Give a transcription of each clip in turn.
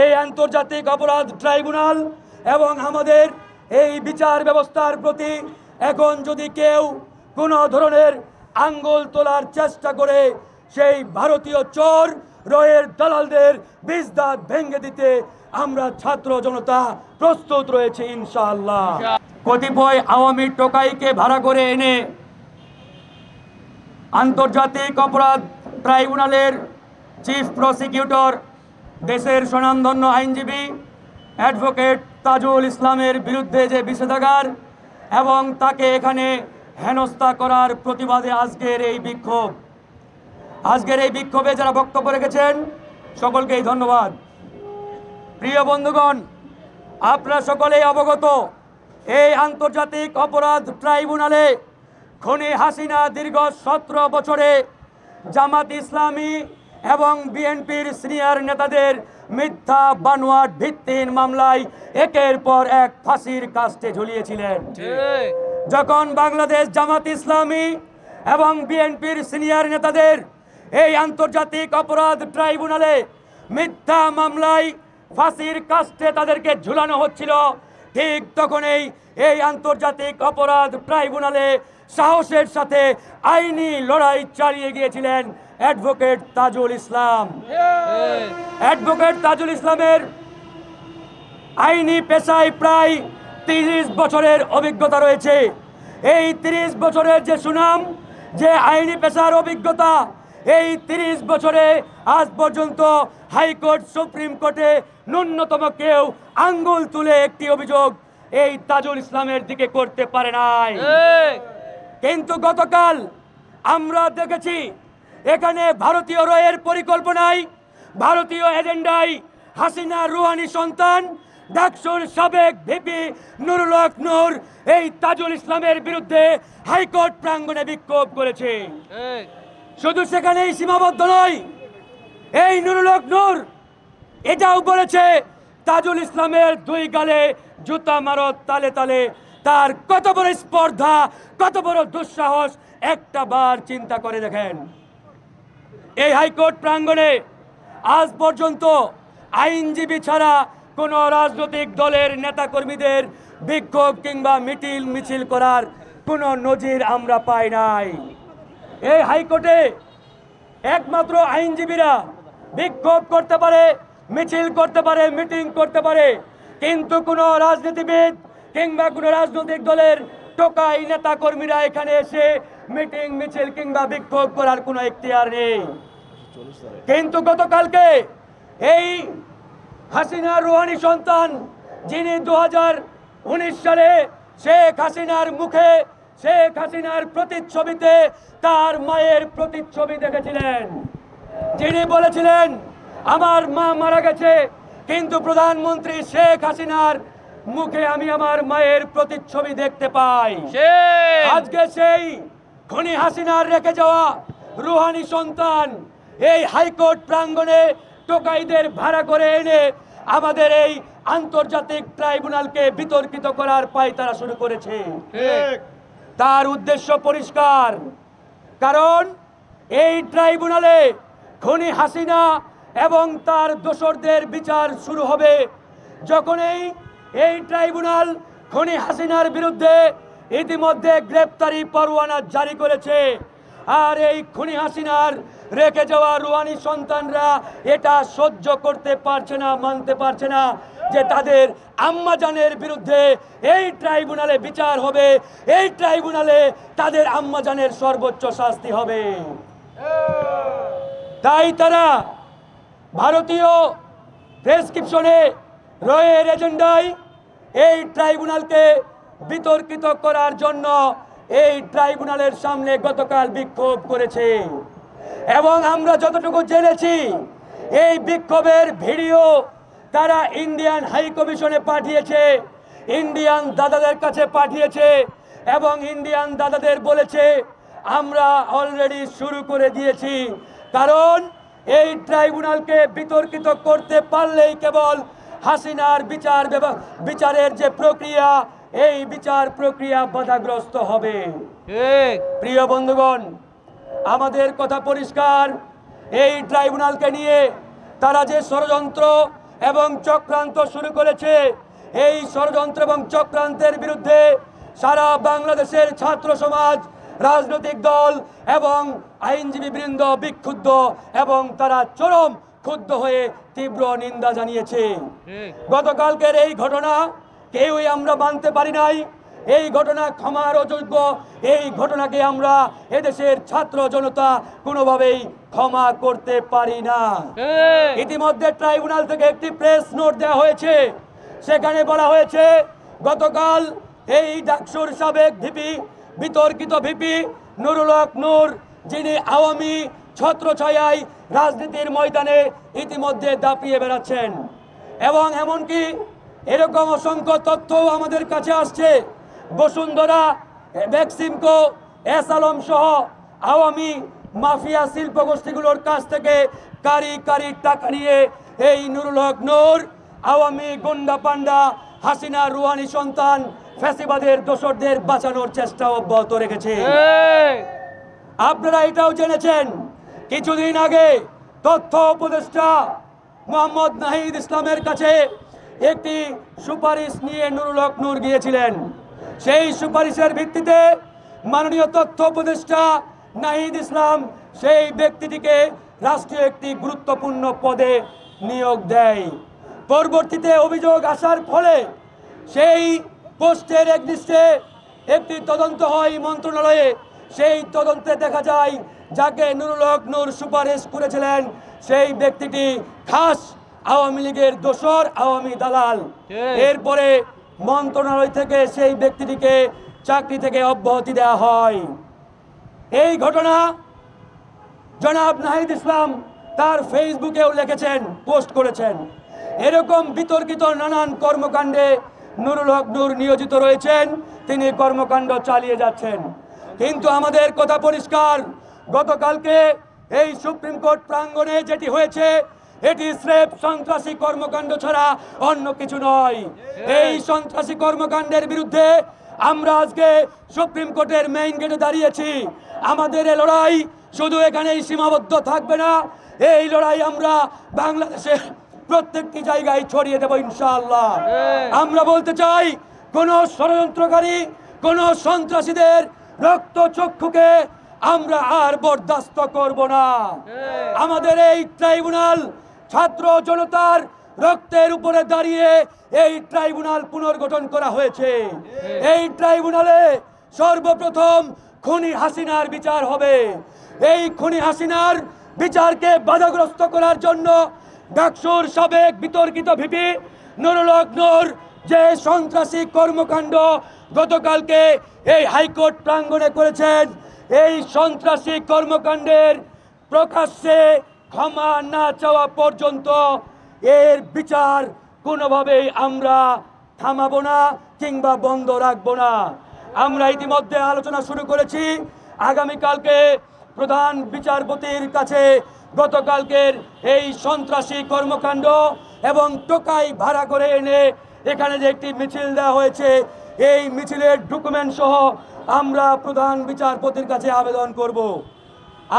এই আন্তর্জাতিক অপরাধ ট্রাইব্যুনাল এবং আমাদের এই বিচার ব্যবস্থার প্রতি এখন যদি কেউ কোনো ধরনের আঙ্গুল তোলার চেষ্টা করে, সেই ভারতীয় চোর রয়ের দালালদের বীজদাঁত ভেঙে দিতে আমরা ছাত্র জনতা প্রস্তুত রয়েছে ইনশাআল্লাহ। কতিপয় আওয়ামী টোকাইকে ভাড়া করে এনে আন্তর্জাতিক অপরাধ ট্রাইব্যুনালের চিফ প্রসিকিউটর, দেশের স্বনামধন্য আইনজীবী অ্যাডভোকেট তাজুল ইসলামের বিরুদ্ধে যে বিষেধাগার এবং তাকে এখানে হেনস্থা করার প্রতিবাদে আজকের এই বিক্ষোভ। আজকের এই বিক্ষোভে যারা বক্তব্য রেখেছেন সকলকেই ধন্যবাদ। প্রিয় বন্ধুগণ, আপনারা সকলেই অবগত, এই আন্তর্জাতিক অপরাধ ট্রাইব্যুনালে খুনি হাসিনা দীর্ঘ 17 বছরে জামাত ইসলামী এবং বিএনপির সিনিয়র নেতাদের মিথ্যা বানোয়াট ভিত্তিহীন মামলায় একের পর এক ফাঁসির কাস্টে ঝুলিয়েছিলেন। যখন বাংলাদেশ জামাত ইসলামী এবং বিএনপির সিনিয়র নেতাদের এই আন্তর্জাতিক অপরাধ ট্রাইব্যুনালে মিথ্যা মামলায় ফাঁসির কাস্টে তাদেরকে ঝুলানো হচ্ছিল, ঠিক তখনই এই আন্তর্জাতিক অপরাধ ট্রাইব্যুনালে সাহসের সাথে আইনি লড়াই চালিয়ে গিয়েছিলেন অ্যাডভোকেট তাজুল ইসলাম। অ্যাডভোকেট তাজুল ইসলামের আইনি পেশায় প্রায় 30 বছরের অভিজ্ঞতা রয়েছে। এই 30 বছরের যে সুনাম, যে আইনি পেশার অভিজ্ঞতা, এই 30 বছরে আজ পর্যন্ত হাইকোর্ট, সুপ্রিম কোর্টে ন্যূনতম কেউ আঙ্গুল তুলে একটি অভিযোগ এই তাজুল ইসলামের দিকে করতে পারে নাই। কিন্তু গতকাল আমরা দেখেছি এখানে ভারতীয় রয়ের পরিকল্পনায়, ভারতীয় এজেন্ডায় হাসিনা রুহানি সন্তান ডাকসুর সাবেক ভিপি নুরুল হক নূর এই তাজুল ইসলামের বিরুদ্ধে হাইকোর্ট প্রাঙ্গণে বিক্ষোভ করেছে। শুধু সেখানেই সীমাবদ্ধ নয়, এই নুরুল হক নূর এটাও বলেছে তাজুল ইসলামের 2 গালে জুতা মারো তালে তালে। তার কত বড় স্পর্ধা, কত বড় দুঃসাহস, একটা বার চিন্তা করে দেখেন। এই হাইকোর্ট প্রাঙ্গণে আজ পর্যন্ত আইনজীবী ছাড়া কোন রাজনৈতিক দলের নেতাকর্মীদের বিক্ষোভ কিংবা মিছিল করার কোন নজির আমরা পাই নাই। এই হাইকোর্টে একমাত্র আইনজীবীরা বিক্ষোভ করতে পারে, মিছিল করতে পারে, মিটিং করতে পারে, কিন্তু কোনো রাজনীতিবিদ কিংবা কোনো রাজনৈতিক দলের টোকাই নেতা কর্মীরা এখানে এসে মিটিং, মিছিল কিংবা বিক্ষোভ করার কোনো এখতিয়ার নেই। কিন্তু গতকালকে এই হাসিনা রুহানি সন্তান, যিনি 2019 সালে শেখ হাসিনার মুখে, শেখ হাসিনার প্রতিচ্ছবিতে তার মায়ের প্রতিচ্ছবি দেখেছিলেন, যিনি বলেছিলেন আমার মা মারা গেছে, কিন্তু প্রধানমন্ত্রী শেখ হাসিনার মুখে আমি আমার মায়ের প্রতিচ্ছবি দেখতে পাই। আজকে সেই খুনি হাসিনার রেখে যাওয়া রুহানি সন্তান এই হাইকোর্ট প্রাঙ্গণে টোকাইদের ভাড়া করে এনে আমাদের এই আন্তর্জাতিক ট্রাইব্যুনালকে বিতর্কিত করার পায়তারা শুরু করেছে। তার উদ্দেশ্য পরিষ্কার, কারণ এই ট্রাইব্যুনালে খুনি হাসিনা এবং তার দোসরদের বিচার শুরু হবে যখনই এই ট্রাইব্যুনাল খুনি হাসিনার বিরুদ্ধে ইতিমধ্যে গ্রেপ্তারি পরোয়ানা জারি করেছে। আর এই খুনি হাসিনার রেখে যাওয়া রুহানি সন্তানরা এটা সহ্য করতে পারছে না, মানতে পারছে না যে তাদের আম্মাজানের বিরুদ্ধে এই ট্রাইব্যুনালে বিচার হবে, এই ট্রাইব্যুনালে তাদের আম্মাজানের সর্বোচ্চ শাস্তি হবে। তাই তারা ভারতীয় প্রেসক্রিপশনে রয়ের এজেন্ডায় এই ট্রাইব্যুনালকে বিতর্কিত করার জন্য এই ট্রাইব্যুনালের সামনে গতকাল বিক্ষোভ করেছে। এবং আমরা যতটুকু জেনেছি এই বিক্ষোভের ভিডিও তারা ইন্ডিয়ান হাই কমিশনে পাঠিয়েছে, ইন্ডিয়ান দাদাদের কাছে পাঠিয়েছে এবং ইন্ডিয়ান দাদাদের বলেছে আমরা অলরেডি শুরু করে দিয়েছি। কারণ এই ট্রাইব্যুনালকে বিতর্কিত করতে পারলেই কেবল হাসিনার বিচারের যে প্রক্রিয়া, এই বিচার প্রক্রিয়া বাধাগ্রস্ত হবে। প্রিয় বন্ধুগণ, আমাদের কথা পরিষ্কার, এই ট্রাইব্যুনালকে নিয়ে তারা যে ষড়যন্ত্র এবং চক্রান্ত শুরু করেছে। এই ষড়যন্ত্র এবং চক্রান্তের বিরুদ্ধে সারা বাংলাদেশের ছাত্র সমাজ, রাজনৈতিক দল এবং আইনজীবী বৃন্দ বিক্ষুব্ধ এবং তারা চরম ক্ষুব্ধ হয়ে তীব্র নিন্দা জানিয়েছে। গতকালকের এই ঘটনা কেউই আমরা মানতে পারি নাই। এই ঘটনা ক্ষমার অযোগ্য। এই ঘটনাকে আমরা এদেশের ছাত্র জনতা কোনোভাবেই ক্ষমা করতে পারি না। ইতিমধ্যে ট্রাইব্যুনাল থেকে একটি প্রেস নোট দেওয়া হয়েছে। সেখানে বলা হয়েছে গতকাল এই ডাকসুর সাবেক ভিপি, বিতর্কিত ভিপি নুরুল হক নূর, যিনি আওয়ামী ছত্রছায়ায় রাজনীতির ময়দানে ইতিমধ্যে দাপিয়ে বেড়াচ্ছেন, এবং এমনকি এরকম অসংখ্য তথ্য আমাদের কাছে আসছে। বসুন্ধরা, বেক্সিমকো, এস আলম সহ আওয়ামী মাফিয়া শিল্প গোষ্ঠীগুলোর কাছ থেকে কারি কারি টাকা নিয়ে এই নুরুল হক নূর আওয়ামী গুন্ডা পান্ডা হাসিনা রুহানি সন্তান ফ্যাসিবাদের দোসরদের বাঁচানোর চেষ্টা অব্যাহত রেখেছে। আপনারা এটাও জেনেছেন কিছুদিন আগে তথ্য উপদেষ্টা মোহাম্মদ নাহিদ ইসলামের কাছে একটি সুপারিশ নিয়ে নুরুল হক নূর গিয়েছিলেন। সেই সুপারিশের ভিত্তিতে মাননীয় তথ্য উপদেষ্টা নাহিদ ইসলাম সেই ব্যক্তিটিকে রাষ্ট্রীয় একটি গুরুত্বপূর্ণ পদে নিয়োগ দেয়। পরবর্তীতে অভিযোগ আসার ফলে সেই পোস্টের একনিষ্ঠে একটি তদন্ত হয় মন্ত্রণালয়ে। সেই তদন্তে দেখা যায় যাকে নুরুল হক নূর সুপারিশ করেছিলেন সেই ব্যক্তিটি খাস আওয়ামী লীগের দোসর, আওয়ামী দালাল। এরপরে মন্ত্রণালয় থেকে সেই ব্যক্তিটিকে চাকরি থেকে অব্যাহতি দেওয়া হয়। এই ঘটনা জনাব নাহিদ ইসলাম তার ফেসবুকেও লিখেছেন, পোস্ট করেছেন। এরকম বিতর্কিত নানান কর্মকাণ্ডে নুরুল হক নূর নিয়োজিত রয়েছেন, তিনি কর্মকাণ্ড চালিয়ে যাচ্ছেন। কিন্তু আমাদের কথা পরিষ্কার, গতকালকে এই সুপ্রিম কোর্ট প্রাঙ্গণে যেটি হয়েছে এটি স্রেফ সন্ত্রাসী কর্মকাণ্ড ছাড়া অন্য কিছু নয়। এই সন্ত্রাসী কর্মকাণ্ডের বিরুদ্ধে আমরা আজকে সুপ্রিম কোর্টের মেইন গেটে দাঁড়িয়েছি। আমাদের এই লড়াই শুধু এখানেই সীমাবদ্ধ থাকবে না, এই লড়াই আমরা বাংলাদেশের প্রত্যেকটি জায়গায় ছড়িয়ে দেব ইনশাআল্লাহ। আমরা বলতে চাই, কোন ষড়যন্ত্রকারী, কোন সন্ত্রাসীদের রক্তচক্ষুকে আমরা আর বরদাস্ত করব না। আমাদের এই ট্রাইব্যুনাল ছাত্র জনতার রক্তের উপরে দাঁড়িয়ে এই ট্রাইব্যুনাল পুনর্গঠন করা হয়েছে। এই ট্রাইব্যুনালে সর্বপ্রথম খুনি হাসিনার বিচার হবে। এই খুনি হাসিনার বিচারকে বাধাগ্রস্ত করার জন্য ডাকসুর সাবেক বিতর্কিত ভিপি নুরুল হক নূর যে সন্ত্রাসী কর্মকাণ্ড গতকালকে এই হাইকোর্ট প্রাঙ্গণে করেছেন, এই সন্ত্রাসী কর্মকাণ্ডের প্রকাশ্যে ক্ষমা না চাওয়া পর্যন্ত এর বিচার কোনোভাবেই আমরা থামাবো না কিংবা বন্ধ রাখবো না। আমরা ইতিমধ্যে আলোচনা শুরু করেছি। আগামীকালকে প্রধান বিচারপতির কাছে গতকালকের এই সন্ত্রাসী কর্মকাণ্ড এবং টোকাই ভাড়া করে এনে এখানে যে একটি মিছিল দেওয়া হয়েছে, এই মিছিলের ডকুমেন্ট সহ আমরা প্রধান বিচারপতির কাছে আবেদন করব।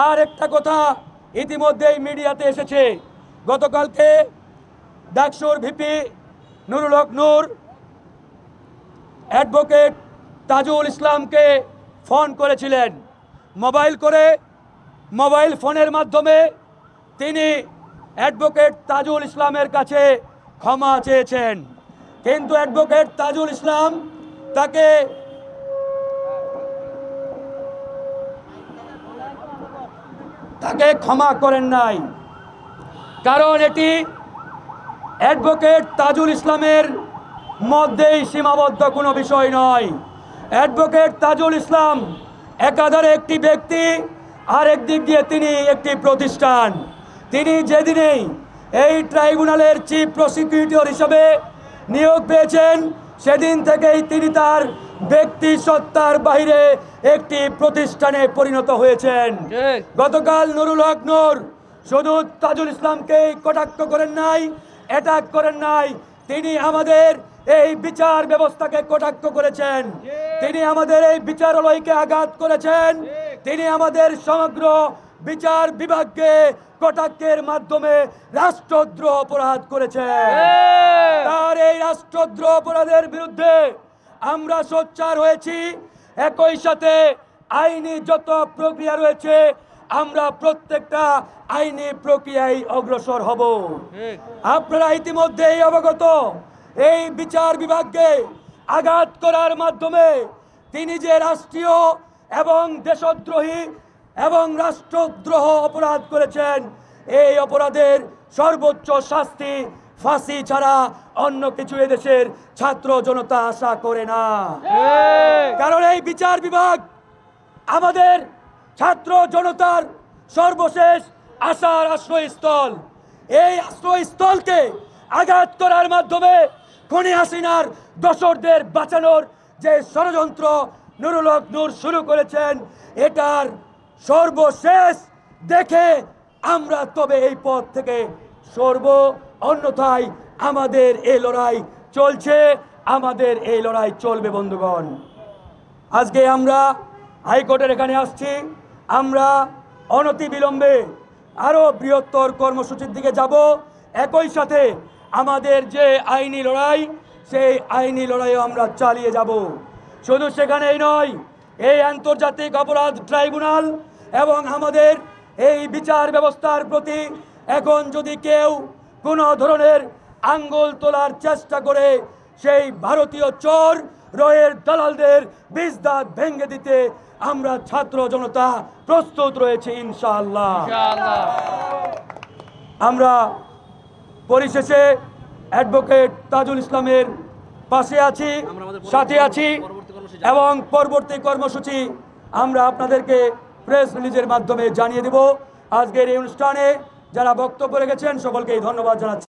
আর একটা কথা ইতিমধ্যেই মিডিয়াতে এসেছে, গতকালকে ডাকসুর ভিপি নুরুল হক নূর অ্যাডভোকেট তাজুল ইসলামকে ফোন করেছিলেন। মোবাইল ফোনের মাধ্যমে তিনি অ্যাডভোকেট তাজুল ইসলামের কাছে ক্ষমা চেয়েছেন, কিন্তু অ্যাডভোকেট তাজুল ইসলাম তাকে ক্ষমা করেন নাই। কারণ এটি অ্যাডভোকেট তাজুল ইসলামের মধ্যেই সীমাবদ্ধ কোনো বিষয় নয়। অ্যাডভোকেট তাজুল ইসলাম একাধারে একটি ব্যক্তি, আর একদিক দিয়ে তিনি একটি প্রতিষ্ঠান। তিনি যেদিনেই এই ট্রাইব্যুনালের চিফ প্রসিকিউটর হিসেবে নিয়োগ পেয়েছেন সেদিন থেকেই তিনি তার ব্যক্তি সত্তার বাইরে একটি প্রতিষ্ঠানে পরিণত হয়েছেন। গতকাল নুরুল হক নূর শুধু তাজুল ইসলামকে কটাক্ষ করেন নাই, অ্যাটাক করেন নাই, তিনি আমাদের এই বিচার ব্যবস্থাকে কটাক্ষ করেছেন, তিনি আমাদের এই বিচারালয়কে আঘাত করেছেন, তিনি আমাদের সমগ্র বিচার বিভাগকে কটাক্ষের মাধ্যমে রাষ্ট্রদ্রোহ অপরাধ করেছে। তার এই রাষ্ট্রদ্রোহ অপরাধের বিরুদ্ধে আমরা সোচ্চার হয়েছি। একই সাথে আইনি যত প্রক্রিয়া রয়েছে আমরা প্রত্যেকটা আইনি প্রক্রিয়ায় অগ্রসর হব। আপনারা ইতিমধ্যেই অবগত, এই বিচার বিভাগকে আঘাত করার মাধ্যমে তিনি যে রাষ্ট্রীয় এবং দেশদ্রোহী এবং রাষ্ট্রদ্রোহ অপরাধ করেছেন, এই অপরাধের সর্বোচ্চ শাস্তি ফাঁসি ছাড়া অন্য কিছু এদেশের ছাত্র জনতা আশা করে না। কারণ এই বিচার বিভাগ আমাদের ছাত্র জনতার সর্বশেষ আশার আশ্রয়স্থল। এই আশ্রয়স্থলকে আঘাত করার মাধ্যমে খুনি হাসিনার দোসরদের বাঁচানোর যে ষড়যন্ত্র নুরুল হক নূর শুরু করেছেন, এটার সর্বশেষ দেখে আমরা তবে এই পথ থেকে সরব। অন্যথায় আমাদের এই লড়াই চলছে, আমাদের এই লড়াই চলবে। বন্ধুগণ, আজকে আমরা হাইকোর্টের এখানে আসছি। আমরা অনতিবিলম্বে আরও বৃহত্তর কর্মসূচির দিকে যাব। একই সাথে আমাদের যে আইনি লড়াই, সেই আইনি লড়াইও আমরা চালিয়ে যাব। শুধু সেখানেই নয়, এই আন্তর্জাতিক অপরাধ ট্রাইব্যুনাল এবং আমাদের এই বিচার ব্যবস্থার প্রতি এখন যদি কেউ কোনো ধরনের আঙ্গুল তোলার চেষ্টা করে, সেই ভারতীয় চোর রয়ের দালালদের বীজ দাঁত ভেঙে দিতে আমরা ছাত্র জনতা প্রস্তুত রয়েছে ইনশাআল্লাহ। আমরা পরিশেষে অ্যাডভোকেট তাজুল ইসলামের পাশে আছি, সাথে আছি, এবং পরবর্তী কর্মসূচি আমরা আপনাদেরকে প্রেস রিলিজের মাধ্যমে জানিয়ে দেব। আজকের এই অনুষ্ঠানে যারা বক্তব্য রেখেছেন সকলকেই ধন্যবাদ জানাচ্ছি।